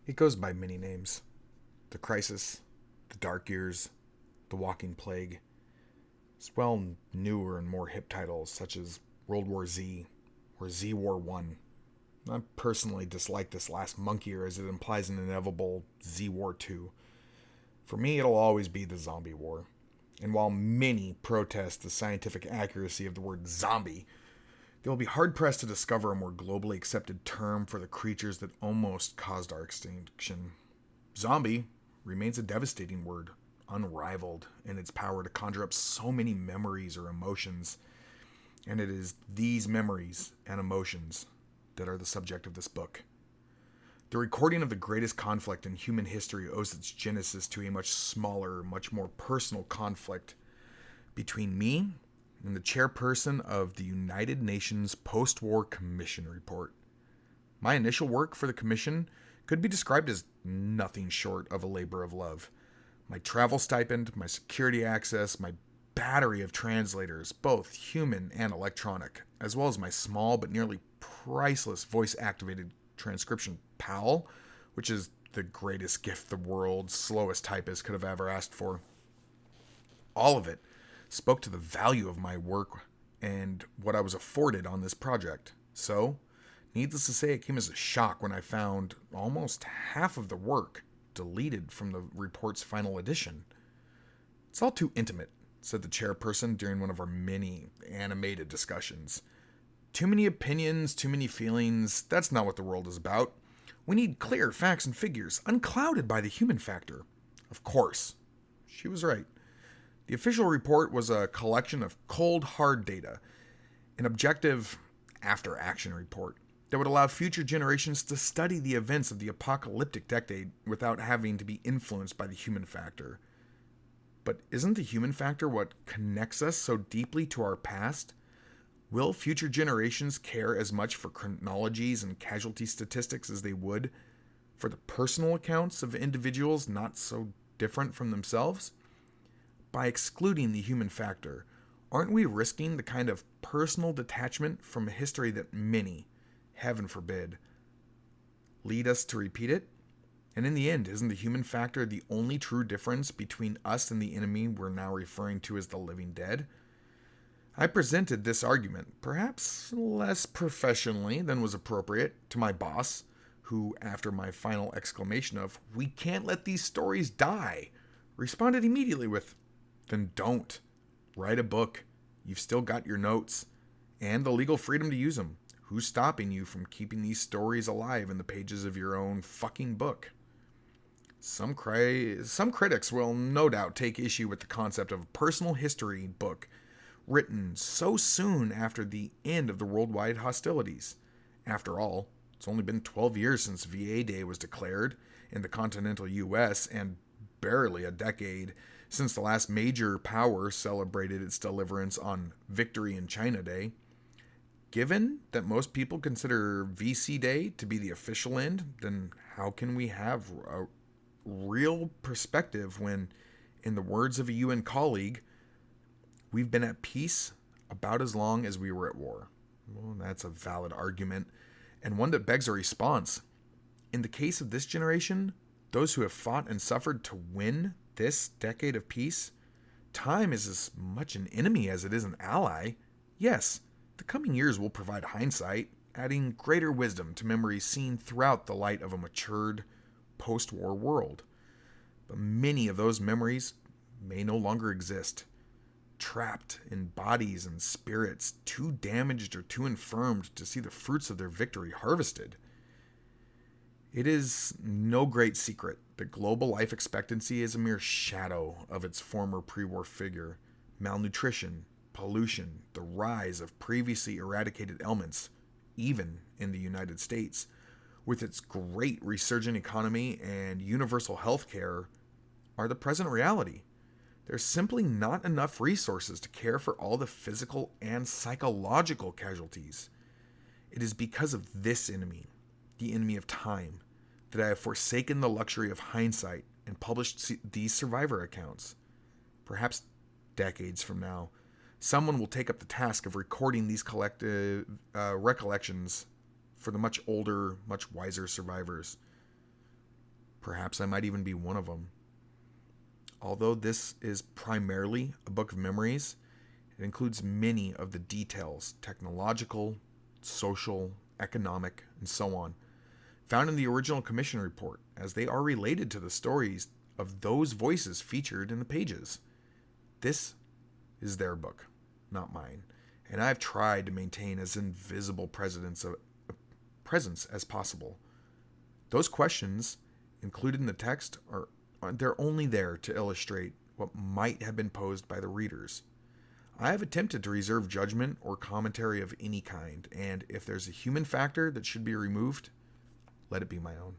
It goes by many names: the Crisis, the Dark Years, the Walking Plague, as well as newer and more hip titles such as World War Z or Z War 1. I personally dislike this last monkier as it implies an inevitable Z War 2. For me, it'll always be the Zombie War. And while many protest the scientific accuracy of the word zombie, they will be hard pressed to discover a more globally accepted term for the creatures that almost caused our extinction. Zombie remains a devastating word, unrivaled in its power to conjure up so many memories or emotions. And it is these memories and emotions that are the subject of this book. The recording of the greatest conflict in human history owes its genesis to a much smaller, much more personal conflict between me and the chairperson of the United Nations Post-War Commission report. My initial work for the commission could be described as nothing short of a labor of love. My travel stipend, my security access, my battery of translators, both human and electronic, as well as my small but nearly priceless voice-activated transcription PAL, which is the greatest gift the world's slowest typist could have ever asked for. All of it spoke to the value of my work and what I was afforded on this project. So, needless to say, it came as a shock when I found almost half of the work deleted from the report's final edition. It's all too intimate, said the chairperson during one of our many animated discussions. Too many opinions, too many feelings. That's not what the world is about. We need clear facts and figures, unclouded by the human factor. Of course. She was right. The official report was a collection of cold, hard data, an objective after-action report that would allow future generations to study the events of the apocalyptic decade without having to be influenced by the human factor. But isn't the human factor what connects us so deeply to our past? Will future generations care as much for chronologies and casualty statistics as they would for the personal accounts of individuals not so different from themselves? By excluding the human factor, aren't we risking the kind of personal detachment from a history that many, heaven forbid, lead us to repeat it? And in the end, isn't the human factor the only true difference between us and the enemy we're now referring to as the living dead? I presented this argument, perhaps less professionally than was appropriate, to my boss, who, after my final exclamation of, "We can't let these stories die," responded immediately with, "Then don't. Write a book. You've still got your notes, and the legal freedom to use them. Who's stopping you from keeping these stories alive in the pages of your own fucking book?" Some critics will no doubt take issue with the concept of a personal history book written so soon after the end of the worldwide hostilities. After all, it's only been 12 years since VA Day was declared in the continental US and barely a decade since the last major power celebrated its deliverance on Victory in China Day. Given that most people consider VC Day to be the official end, then how can we have a real perspective when, in the words of a UN colleague, we've been at peace about as long as we were at war? Well, that's a valid argument, and one that begs a response. In the case of this generation, those who have fought and suffered to win this decade of peace, time is as much an enemy as it is an ally. Yes, the coming years will provide hindsight, adding greater wisdom to memories seen throughout the light of a matured, post-war world. But many of those memories may no longer exist, trapped in bodies and spirits too damaged or too infirmed to see the fruits of their victory harvested. It is no great secret that global life expectancy is a mere shadow of its former pre-war figure. Malnutrition, pollution, the rise of previously eradicated ailments, even in the United States, with its great resurgent economy and universal health care, are the present reality. There's simply not enough resources to care for all the physical and psychological casualties. It is because of this enemy, the enemy of time, that I have forsaken the luxury of hindsight and published these survivor accounts. Perhaps decades from now, someone will take up the task of recording these collective recollections for the much older, much wiser survivors. Perhaps I might even be one of them. Although this is primarily a book of memories, it includes many of the details, technological, social, economic, and so on, found in the original commission report, as they are related to the stories of those voices featured in the pages. This is their book, not mine, and I've tried to maintain as invisible presence as possible. Those questions included in the text they're only there to illustrate what might have been posed by the readers. I have attempted to reserve judgment or commentary of any kind, and if there's a human factor that should be removed, let it be my own.